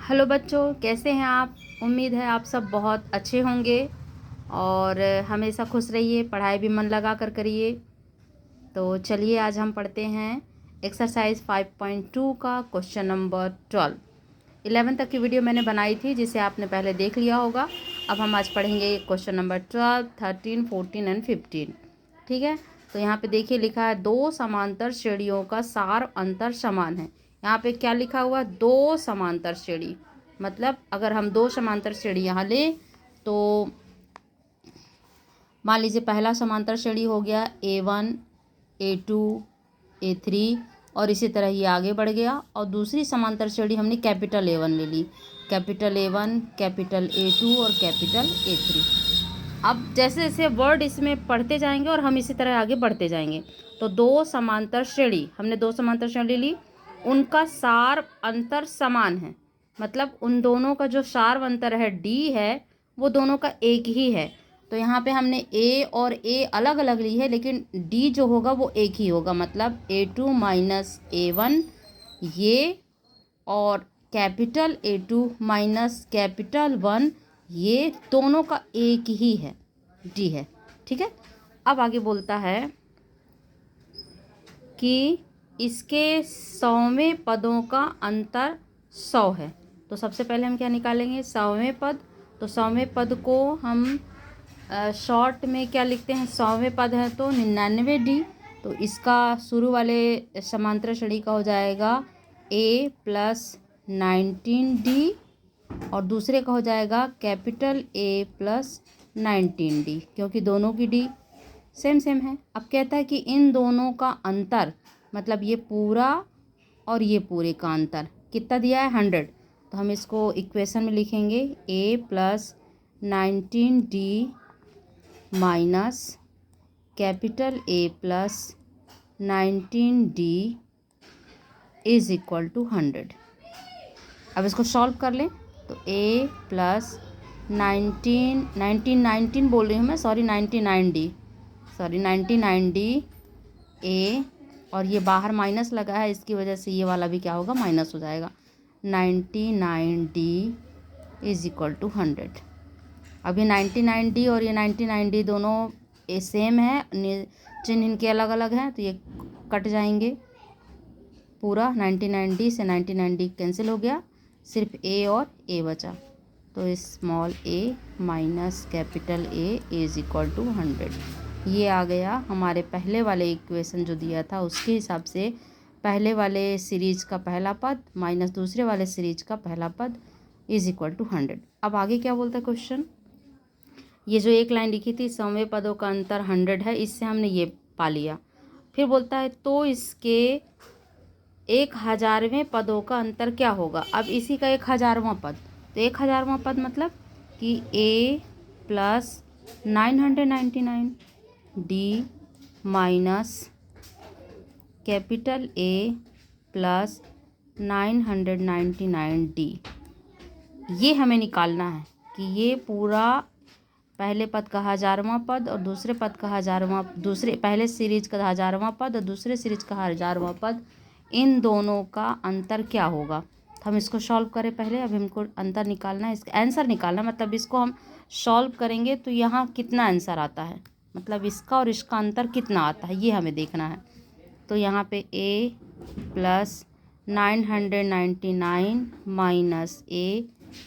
Hello बच्चों, कैसे हैं आप। उम्मीद है आप सब बहुत अच्छे होंगे और हमेशा खुश रहिए, पढ़ाई भी मन लगा कर करिए। तो चलिए आज हम पढ़ते हैं एक्सरसाइज 5.2 का क्वेश्चन नंबर 12। 11 तक की वीडियो मैंने बनाई थी जिसे आपने पहले देख लिया होगा। अब हम आज पढ़ेंगे क्वेश्चन नंबर 12, 13, 14 एंड 15। ठीक है, तो यहाँ पे देखिए लिखा है दो समांतर श्रेणियों का सार अंतर समान है। यहाँ पे क्या लिखा हुआ, दो समांतर श्रेणी। मतलब अगर हम दो समांतर श्रेणी यहाँ लें तो मान लीजिए पहला समांतर श्रेणी हो गया A1, A2, A3 और इसी तरह ये आगे बढ़ गया। और दूसरी समांतर श्रेणी हमने कैपिटल A1 ले ली, कैपिटल A1, कैपिटल A2 और कैपिटल A3। अब जैसे जैसे वर्ड इसमें पढ़ते जाएंगे और हम इसी तरह आगे बढ़ते जाएंगे। तो दो समांतर श्रेणी, हमने दो समांतर श्रेणी ली, उनका सार अंतर समान है। मतलब उन दोनों का जो सार अंतर है D है वो दोनों का एक ही है। तो यहाँ पे हमने A और A अलग अलग ली है लेकिन D जो होगा वो एक ही होगा। मतलब A2 माइनस A1 ये, और कैपिटल A2 माइनस कैपिटल 1 ये दोनों का एक ही है, D है। ठीक है, अब आगे बोलता है कि इसके 100वें पदों का अंतर 100 है। तो सबसे पहले हम क्या निकालेंगे, 100वें पद। तो 100वें पद को हम शॉर्ट में क्या लिखते हैं, 100वें पद है तो 99D। तो इसका शुरू वाले समांतर श्रेणी का हो जाएगा A प्लस 19D और दूसरे का हो जाएगा कैपिटल A प्लस 19D, क्योंकि दोनों की D सेम सेम है। अब कहता है कि इन दोनों का अंतर, मतलब ये पूरा और ये पूरे का अंतर कितना दिया है, 100। तो हम इसको इक्वेशन में लिखेंगे A plus 19D minus capital A plus 19D is equal to 100। अब इसको सॉल्व कर लें तो A प्लस 19 बोल रही हूँ मैं, सॉरी 99D A, और ये बाहर माइनस लगा है इसकी वजह से ये वाला भी क्या होगा, माइनस हो जाएगा। 99D is equal to 100। अब ये 99D और ये 99D दोनों सेम है, चिन्ह इनके अलग अलग हैं तो ये कट जाएंगे। पूरा 99D से 99D कैंसिल हो गया, सिर्फ A और A बचा। तो small a minus capital A is equal to 100। ये आ गया हमारे पहले वाले इक्वेशन जो दिया था उसके हिसाब से पहले वाले सीरीज का पहला पद माइनस दूसरे वाले सीरीज का पहला पद इज इक्वल टू 100। अब आगे क्या बोलता है क्वेश्चन, ये जो एक लाइन लिखी थी 100वें पदों का अंतर 100 है, इससे हमने ये पा लिया। फिर बोलता है तो इसके 1000वें पदों का अंतर क्या होगा। अब इसी का 1000वां पद, तो 1000वां पद मतलब कि A plus 999D minus capital A plus 999D, ये हमें निकालना है कि ये पूरा पहले पद का 1000वां पद और दूसरे पद का 1000वां, दूसरे पहले सीरीज का 1000वां पद और दूसरे सीरीज का 1000वां पद, इन दोनों का अंतर क्या होगा। तो हम इसको सॉल्व करें पहले। अब हमको अंतर निकालना है, इसका आंसर निकालना, मतलब इसको हम सॉल्व करेंगे तो यहाँ कितना आंसर आता है, मतलब इसका और इसका अंतर कितना आता है ये हमें देखना है। तो यहाँ पे A plus 999 minus A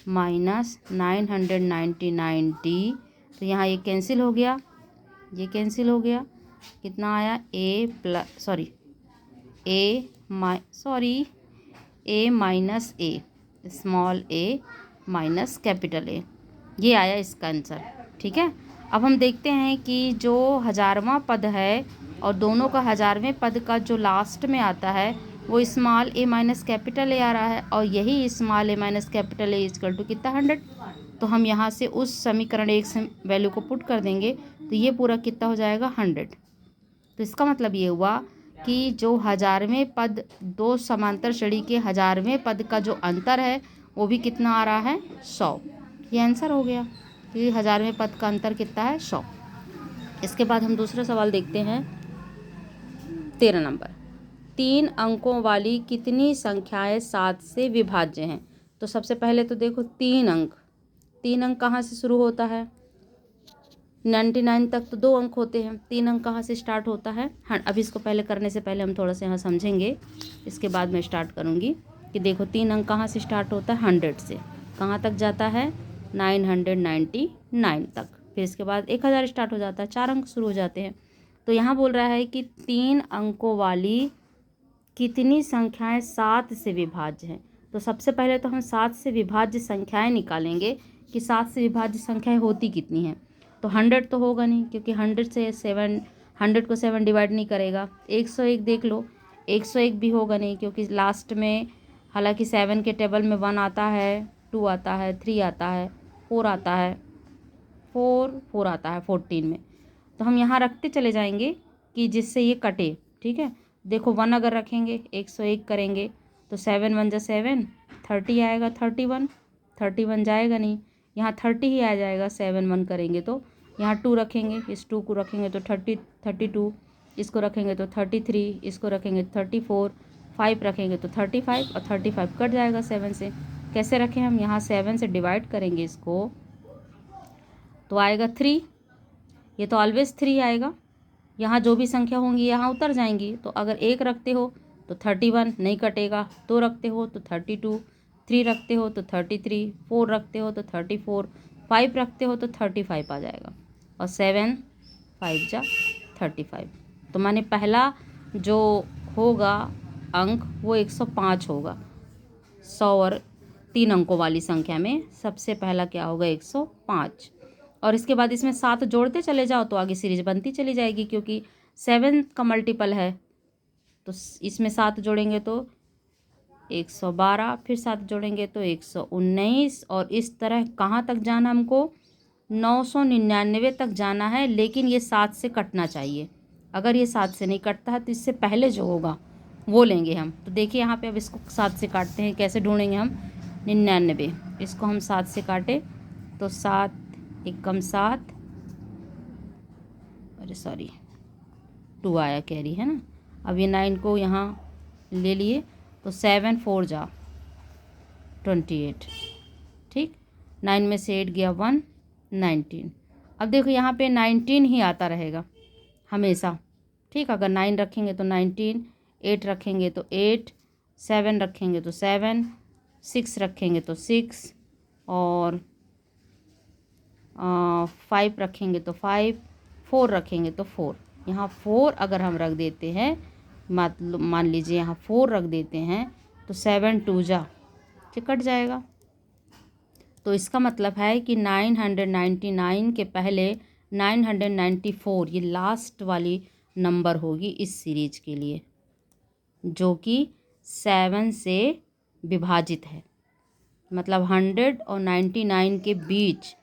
minus 999D, तो यहाँ ये कैंसिल हो गया, ये कैंसिल हो गया। कितना आया, A minus A, small a minus capital A, ये आया इसका आंसर। ठीक है, अब हम देखते हैं कि जो 1000वां पद है और दोनों का 1000वें पद का जो लास्ट में आता है वो small a minus capital A आ रहा है, और यही small a minus capital A equal to कितना, 100। तो हम यहाँ से उस समीकरण एक से वैल्यू को पुट कर देंगे तो ये पूरा कितना हो जाएगा, 100। तो इसका मतलब ये हुआ कि जो 1000वें पद, दो समांतर श्रेणी के 1000वें पद का जो अंतर है वो भी कितना आ रहा है, 100। ये आंसर हो गया कि 1000वें पद का अंतर कितना है, 100। इसके बाद हम दूसरा सवाल देखते हैं, 13 नंबर। 3 अंकों वाली कितनी संख्याएं 7 से विभाज्य हैं। तो सबसे पहले तो देखो 3 अंक कहाँ से शुरू होता है? 99 तक तो 2 अंक होते हैं। 3 अंक कहाँ से स्टार्ट होता है? हाँ, अभी इसको पहले करने से पहले हम थोड़ा सा यहाँ समझेंगे, इसके बाद मैं स्टार्ट करूँगी कि देखो 3 अंक कहाँ से स्टार्ट होता है? 100 से। कहाँ तक जाता है? 999 तक। फिर इसके बाद 1000 स्टार्ट हो जाता है, 4 अंक शुरू हो जाते हैं। तो यहाँ बोल रहा है कि 3 अंकों वाली कितनी संख्याएं 7 से विभाज्य हैं। तो सबसे पहले तो हम 7 से विभाज्य संख्याएं निकालेंगे कि 7 से विभाज्य संख्याएं होती कितनी हैं। तो 100 तो होगा नहीं, क्योंकि 100 को 7 डिवाइड नहीं करेगा। 101 देख लो, 101 भी होगा नहीं, क्योंकि लास्ट में हालांकि 7 के टेबल में 1 आता है, 2 आता है, 3 आता है, 4 आता है, 4 आता है 14 में। तो हम यहाँ रखते चले जाएंगे कि जिससे ये कटे। ठीक है, देखो 1 अगर रखेंगे, 101 करेंगे तो 7 1 जा 7, 30 आएगा, 31 जाएगा नहीं, यहाँ 30 ही आ जाएगा। 7 1 करेंगे तो यहाँ 2 रखेंगे, इस 2 को रखेंगे तो 32, इसको रखेंगे तो 33, इसको रखेंगे तो 34, 5 रखेंगे तो 35 और 35 कट जाएगा 7 से। कैसे रखें हम? यहाँ 7 से डिवाइड करेंगे इसको तो आएगा 3। ये तो ऑलवेज 3 आएगा। यहाँ जो भी संख्या होंगी यहाँ उतर जाएंगी। तो अगर 1 रखते हो तो 31 नहीं कटेगा, 2 रखते हो तो 32, 3 रखते हो तो 33, 4 रखते हो तो 34, 5 रखते हो तो 35 आ जाएगा, और 7 5 जा 35। तो माने पहला जो होगा अंक वो 105 होगा। 100 और 3 अंकों वाली संख्या में सबसे पहला क्या होगा? 105। और इसके बाद इसमें 7 जोड़ते चले जाओ तो आगे सीरीज बनती चली जाएगी, क्योंकि 7 का मल्टीपल है। तो इसमें 7 जोड़ेंगे तो 112, फिर 7 जोड़ेंगे तो 119, और इस तरह कहाँ तक जाना हमको? 999 तक जाना है। लेकिन ये 7 से कटना चाहिए। अगर ये 7 से नहीं कटता है तो इससे पहले जो होगा वो लेंगे हम। तो देखिए यहाँ पे अब इसको 7 से काटते हैं। कैसे ढूंढेंगे हम? 99, इसको हम 7 से काटे तो 7 एकम 7, अरे सॉरी 2 आया कैरी, है ना। अब ये 9 को यहाँ ले लिए तो 7 4 जा 28। ठीक, 9 में से 8 गया 1, 19। अब देखो यहाँ पे 19 ही आता रहेगा हमेशा। ठीक, अगर 9 रखेंगे तो 19, 8 रखेंगे तो 8, 7 रखेंगे तो 7, 6 रखेंगे तो 6, और 5 रखेंगे तो 5, 4 रखेंगे तो 4। यहाँ 4 अगर हम रख देते हैं, मान लीजिए यहाँ 4 रख देते हैं तो 7 2 जा कट जाएगा। तो इसका मतलब है कि 999 के पहले 994 ये लास्ट वाली नंबर होगी इस सीरीज के लिए, जो कि 7 से विभाजित है। मतलब 100 और 99 के बीच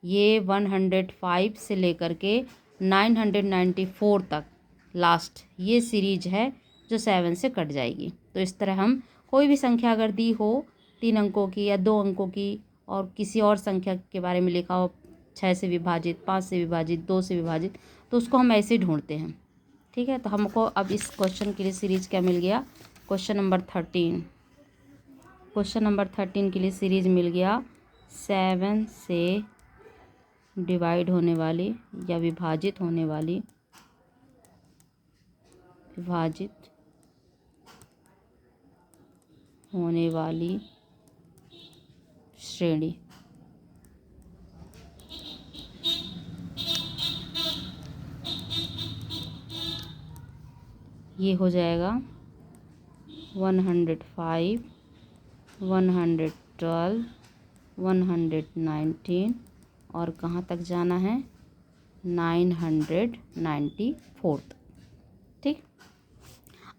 ये 105 से लेकर के 994 तक लास्ट ये सीरीज है जो 7 से कट जाएगी। तो इस तरह हम कोई भी संख्या अगर दी हो 3 अंकों की या 2 अंकों की, और किसी और संख्या के बारे में लिखा हो 6 से विभाजित, 5 से विभाजित, 2 से विभाजित, तो उसको हम ऐसे ढूंढते हैं। ठीक है, तो हमको अब इस क्वेश्चन के लिए सीरीज क्या मिल गया? क्वेश्चन नंबर 13 के लिए सीरीज मिल गया 7 से डिवाइड होने वाली या विभाजित होने वाली श्रेणी। ये हो जाएगा 105, 112, 119, और कहाँ तक जाना है? 994। ठीक,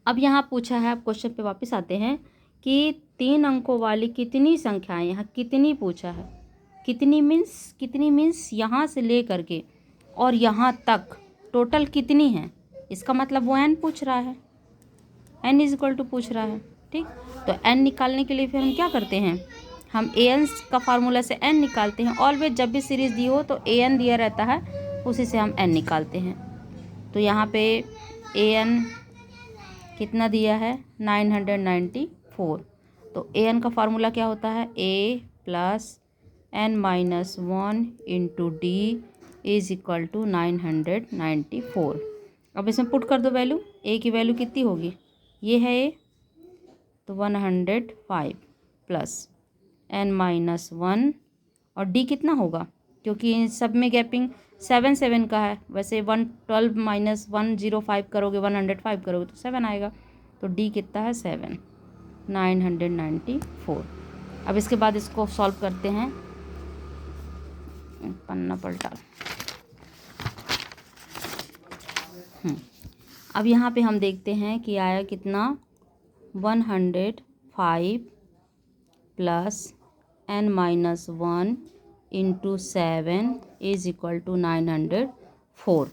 अब यहाँ पूछा है, अब क्वेश्चन पे वापस आते हैं कि 3 अंकों वाली कितनी संख्याएं, यहाँ कितनी पूछा है। कितनी मीन्स यहाँ से ले करके और यहाँ तक टोटल कितनी है, इसका मतलब वो n पूछ रहा है, n = पूछ रहा है। ठीक, तो n निकालने के लिए फिर हम क्या करते हैं? हम an का फार्मूला से n निकालते हैं। ऑलवेज जब भी सीरीज दी हो तो an दिया रहता है, उसी से हम n निकालते हैं। तो यहाँ पे an कितना दिया है? 994। तो ए एन का फार्मूला क्या होता है, A plus N minus 1 into D is equal to 994। अब इसमें पुट कर दो वैल्यू, ए की वैल्यू कितनी होगी, ये है ए, तो 105 प्लस एन माइनस 1 और डी कितना होगा, क्योंकि इन सब में गैपिंग 7 7 का है। वैसे 112 माइनस 105 करोगे 105 करोगे तो 7 आएगा। तो डी कितना है 7, 994। अब इसके बाद इसको सॉल्व करते हैं, पन्ना पलटा। अब यहाँ पे हम देखते हैं कि आया कितना, 105 plus N minus 1 into 7 is equal to 904।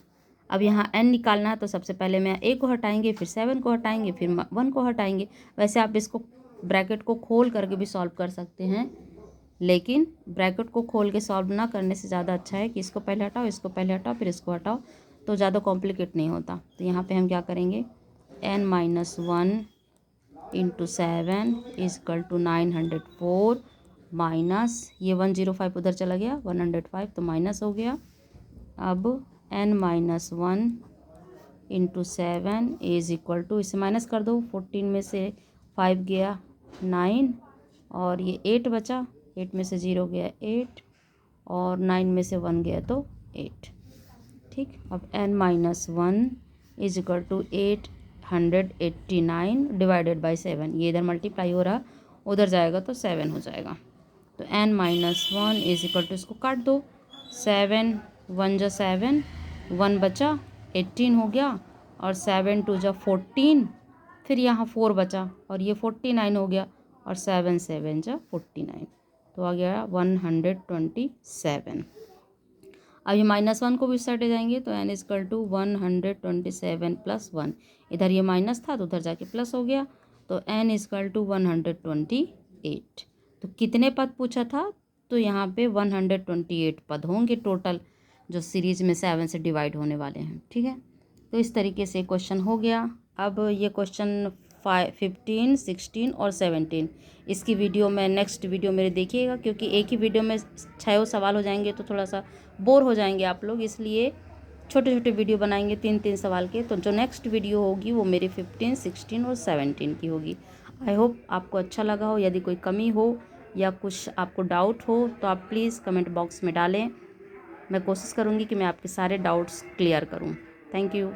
अब यहाँ n निकालना है तो सबसे पहले मैं a को हटाएंगे, फिर 7 को हटाएंगे, फिर 1 को हटाएंगे। वैसे आप इसको ब्रैकेट को खोल करके भी सॉल्व कर सकते हैं, लेकिन ब्रैकेट को खोल के सॉल्व ना करने से ज़्यादा अच्छा है कि इसको पहले हटाओ, इसको पहले हटाओ, फिर इसको हटाओ, तो ज़्यादा कॉम्प्लिकेट नहीं होता। तो यहाँ पे हम क्या करेंगे, n minus 1 into 7 is equal to 904 minus ये 105 उधर चला गया, 105 तो माइनस हो गया। अब n minus 1 into 7 is equal to, इसे माइनस कर दो, 14 में से 5 गया 9 और ये 8 बचा, 8 में से 0 गया 8 और 9 में से 1 गया तो 8। ठीक, अब n minus 1 is equal to 889 divided by 7, ये इधर मल्टीप्लाई हो रहा, उधर जाएगा तो 7 हो जाएगा। तो n minus 1 is equal to, इसको काट दो, 7 1 जा 7, 1 बचा, 18 हो गया और 7 2 जा 14, फिर यहाँ 4 बचा और ये 49 हो गया और 7 7 जा 49, तो आ गया 127। अब ये माइनस 1 को भी साइड जाएंगे तो n is equal to 127 plus 1, इधर ये माइनस था तो उधर जाके प्लस हो गया, तो n इज इक्वल टू 128। तो कितने पद पूछा था, तो यहाँ पे 128 पद होंगे टोटल, जो सीरीज में 7 से डिवाइड होने वाले हैं। ठीक है, तो इस तरीके से क्वेश्चन हो गया। अब ये क्वेश्चन 15, 16 और 17 इसकी वीडियो में, नेक्स्ट वीडियो मेरे देखिएगा, क्योंकि एक ही वीडियो में 6 सवाल हो जाएंगे तो थोड़ा सा बोर हो जाएंगे आप लोग, इसलिए छोटे छोटे वीडियो बनाएंगे 3-3 सवाल के। तो जो नेक्स्ट वीडियो होगी वो मेरी 15, 16 और 17 की होगी। आई होप आपको अच्छा लगा हो। यदि कोई कमी हो या कुछ आपको डाउट हो तो आप प्लीज़ कमेंट बॉक्स में डालें, मैं कोशिश करूँगी कि मैं आपके सारे डाउट्स क्लियर करूँ। Thank you.